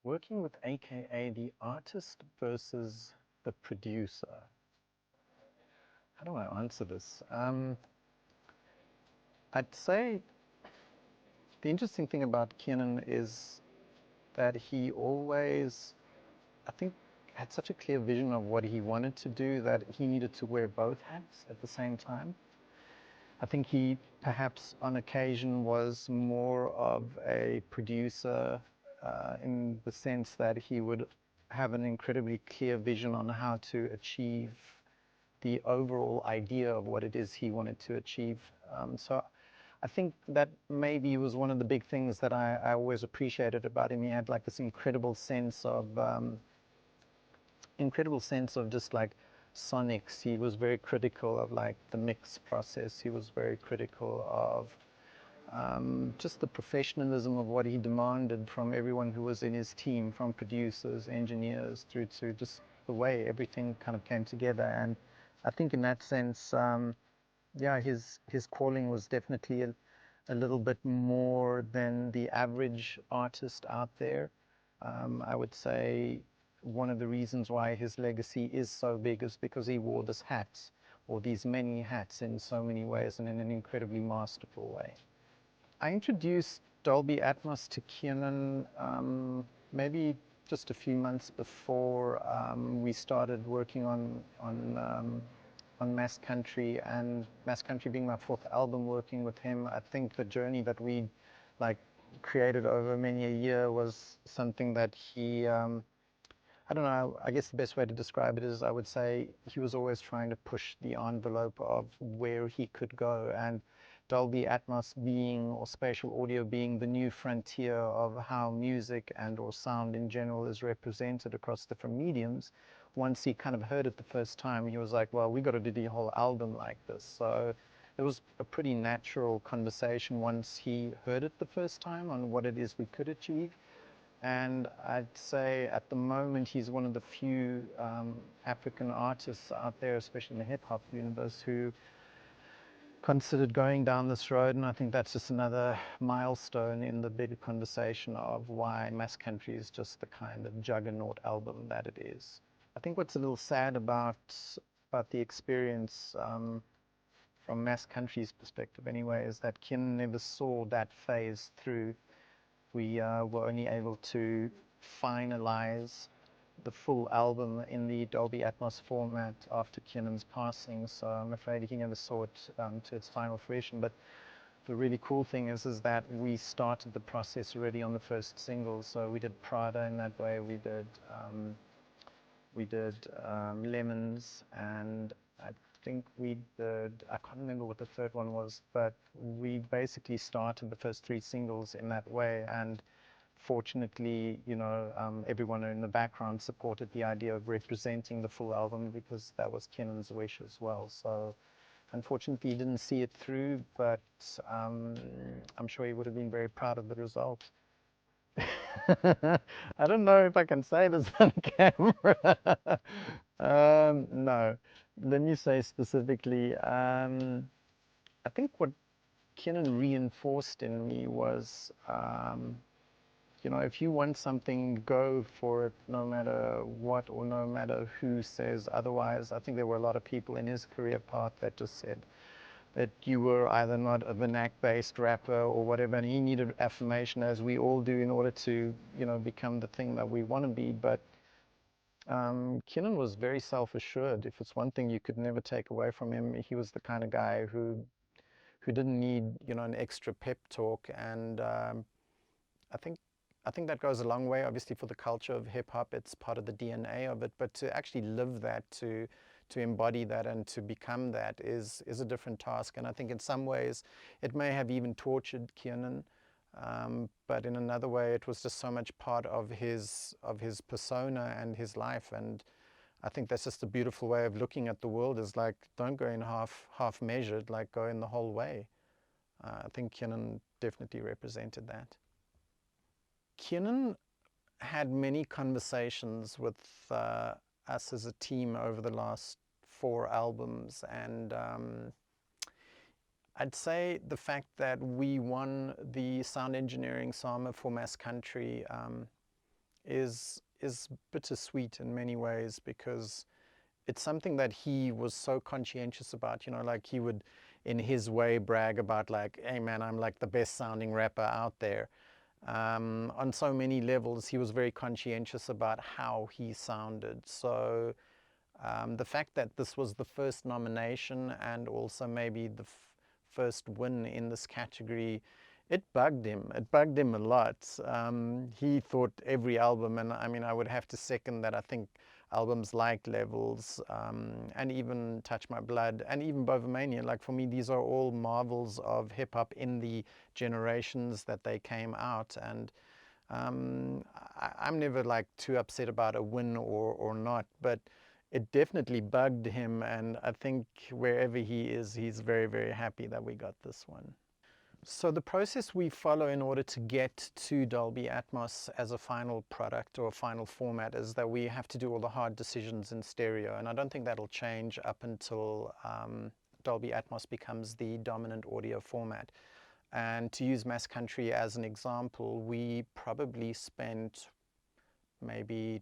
Working with AKA the artist versus the producer. How do I answer this? I'd say the interesting thing about Kiernan is that he always, I think, had such a clear vision of what he wanted to do that he needed to wear both hats at the same time. I think he perhaps on occasion was more of a producer in the sense that he would have an incredibly clear vision on how to achieve the overall idea of what it is he wanted to achieve. So I think that maybe was one of the big things that I always appreciated about him. He had like this incredible sense of just like sonics. He was very critical of like the mix process. He was very critical of just the professionalism of what he demanded from everyone who was in his team, from producers, engineers, through to just the way everything kind of came together. And I think in that sense, yeah, his calling was definitely a little bit more than the average artist out there. I would say one of the reasons why his legacy is so big is because he wore this hat, or these many hats, in so many ways and in an incredibly masterful way. I introduced Dolby Atmos to Kiernan maybe just a few months before we started working on Mass Country, and Mass Country being my fourth album working with him. I think the journey that we like created over many a year was something that he I don't know, I guess the best way to describe it is I would say he was always trying to push the envelope of where he could go, and Dolby Atmos being, or spatial audio being, the new frontier of how music and or sound in general is represented across different mediums. Once he kind of heard it the first time, he was like, well, we got to do the whole album like this. So it was a pretty natural conversation once he heard it the first time on what it is we could achieve. And I'd say at the moment he's one of the few African artists out there, especially in the hip hop universe, who considered going down this road. And I think that's just another milestone in the big conversation of why Mass Country is just the kind of juggernaut album that it is. I think what's a little sad about the experience from Mass Country's perspective anyway is that Kin never saw that phase through. We were only able to finalize the full album in the Dolby Atmos format after Kiernan's passing, so I'm afraid he never saw it to its final fruition. But the really cool thing is that we started the process already on the first single. So we did Prada in that way, we did Lemons, and I think we did, I can't remember what the third one was, but we basically started the first three singles in that way. And fortunately, you know, everyone in the background supported the idea of representing the full album, because that was Kiernan's wish as well. So unfortunately, he didn't see it through, but I'm sure he would have been very proud of the result. I don't know if I can say this on camera. No. Let me say specifically, I think what Kiernan reinforced in me was, you know, if you want something, go for it, no matter what or no matter who says otherwise. I think there were a lot of people in his career path that just said that you were either not a vernac-based rapper or whatever, and he needed affirmation, as we all do, in order to, you know, become the thing that we want to be. But Kiernan was very self-assured. If it's one thing you could never take away from him, he was the kind of guy who didn't need, you know, an extra pep talk. And I think I think that goes a long way, obviously, for the culture of hip hop. It's part of the DNA of it, but to actually live that, to embody that, and to become that is a different task. And I think in some ways it may have even tortured Kiernan, but in another way it was just so much part of his persona and his life. And I think that's just a beautiful way of looking at the world, is like, don't go in half measured, like go in the whole way. I think Kiernan definitely represented that. Kiernan had many conversations with us as a team over the last 4 albums, and I'd say the fact that we won the sound engineering SAMA for Mass Country is bittersweet in many ways, because it's something that he was so conscientious about. You know, like he would, in his way, brag about like, hey man, I'm like the best sounding rapper out there. On so many levels, he was very conscientious about how he sounded. So the fact that this was the first nomination and also maybe the first win in this category, it bugged him. It bugged him a lot. He thought every album, and I mean, I would have to second that. I think albums like Levels and even Touch My Blood and even Bovomania, like for me, these are all marvels of hip hop in the generations that they came out. And I'm never like too upset about a win or not, but it definitely bugged him, and I think wherever he is, he's very, very happy that we got this one. So the process we follow in order to get to Dolby Atmos as a final product or a final format is that we have to do all the hard decisions in stereo, and I don't think that'll change up until Dolby Atmos becomes the dominant audio format. And to use Mass Country as an example, we probably spent maybe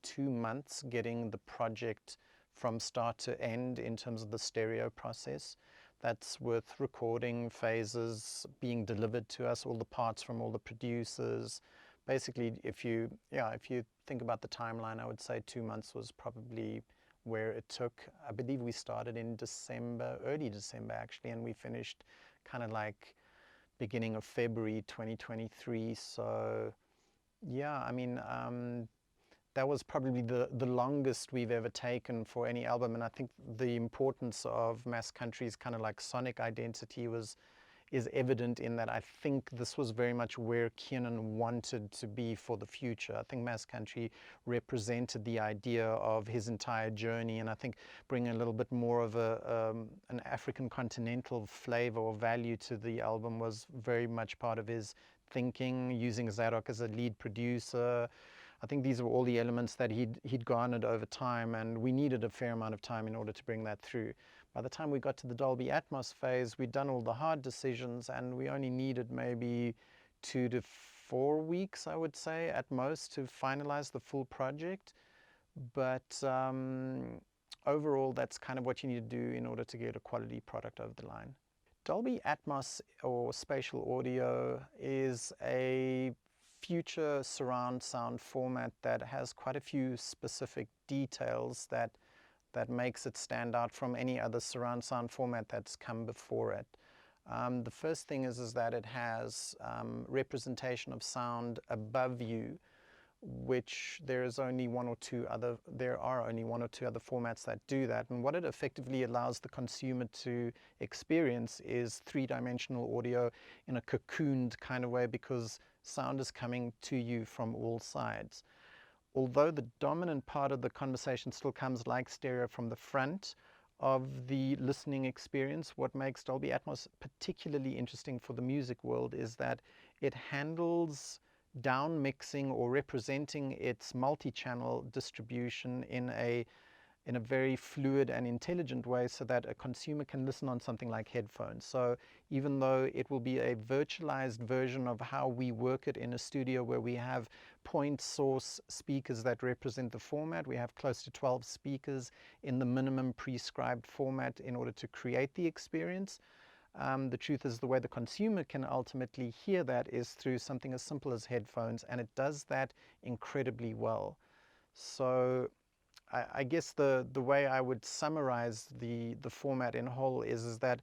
2 months getting the project from start to end in terms of the stereo process. That's with recording phases being delivered to us, all the parts from all the producers. Basically, if you think about the timeline, I would say 2 months was probably where it took. I believe we started in December, early December actually, and we finished kind of like beginning of February 2023. So yeah, I mean, that was probably the longest we've ever taken for any album. And I think the importance of Mass Country's kind of like sonic identity is evident in that I think this was very much where Kiernan wanted to be for the future. I think Mass Country represented the idea of his entire journey, and I think bringing a little bit more of an African continental flavor or value to the album was very much part of his thinking, using Zadok as a lead producer. I think these were all the elements that he'd garnered over time, and we needed a fair amount of time in order to bring that through. By the time we got to the Dolby Atmos phase, we'd done all the hard decisions, and we only needed maybe 2 to 4 weeks, I would say, at most, to finalize the full project. But overall, that's kind of what you need to do in order to get a quality product over the line. Dolby Atmos, or spatial audio, is a future surround sound format that has quite a few specific details that makes it stand out from any other surround sound format that's come before it. The first thing is that it has representation of sound above you, which there are only one or two other formats that do that. And what it effectively allows the consumer to experience is three-dimensional audio in a cocooned kind of way, because sound is coming to you from all sides. Although the dominant part of the conversation still comes like stereo from the front of the listening experience, what makes Dolby Atmos particularly interesting for the music world is that it handles down mixing or representing its multi-channel distribution in a very fluid and intelligent way, so that a consumer can listen on something like headphones. So even though it will be a virtualized version of how we work it in a studio, where we have point source speakers that represent the format, we have close to 12 speakers in the minimum prescribed format in order to create the experience. The truth is, the way the consumer can ultimately hear that is through something as simple as headphones, and it does that incredibly well. So I guess the way I would summarize the format in whole is that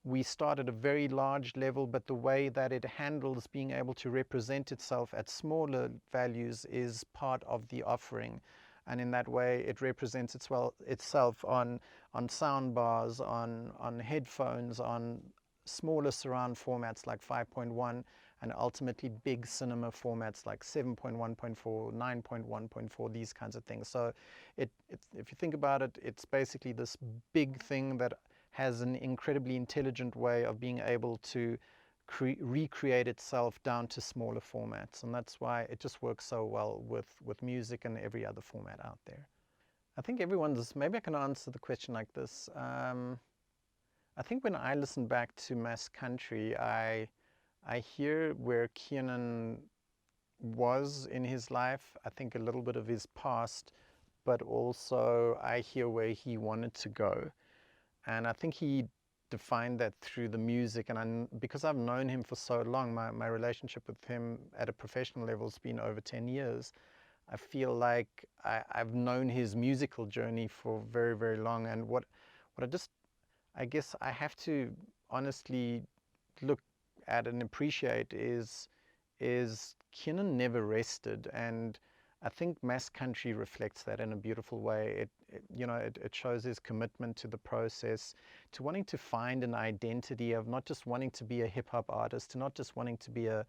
we start at a very large level, but the way that it handles being able to represent itself at smaller values is part of the offering. And in that way, it represents itself on sound bars, on headphones, on smaller surround formats like 5.1, and ultimately big cinema formats like 7.1.4, 9.1.4, these kinds of things. So if you think about it, it's basically this big thing that has an incredibly intelligent way of being able to recreate itself down to smaller formats. And that's why it just works so well with music and every other format out there. I think maybe I can answer the question like this. I think when I listen back to Mass Country, I hear where Kiernan was in his life. I think a little bit of his past, but also I hear where he wanted to go. And I think he defined that through the music. And because I've known him for so long, my relationship with him at a professional level has been over 10 years. I feel like I've known his musical journey for very, very long. And what I guess I have to honestly look at and appreciate is Kiernan never rested, and I think Mass Country reflects that in a beautiful way. It shows his commitment to the process, to wanting to find an identity of not just wanting to be a hip hop artist, to not just wanting to be a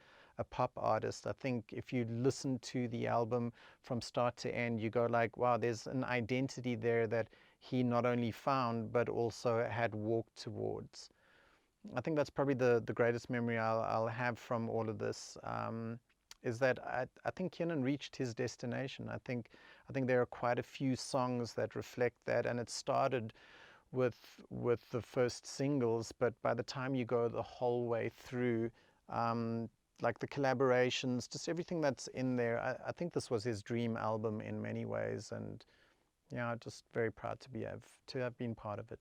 pop artist. I think if you listen to the album from start to end, you go like, wow, there's an identity there that he not only found but also had walked towards. I think that's probably the greatest memory I'll have from all of this. Is that I think Kiernan reached his destination. I think there are quite a few songs that reflect that, and it started with the first singles, but by the time you go the whole way through, like the collaborations, just everything that's in there, I think this was his dream album in many ways, and yeah, just very proud to have been part of it.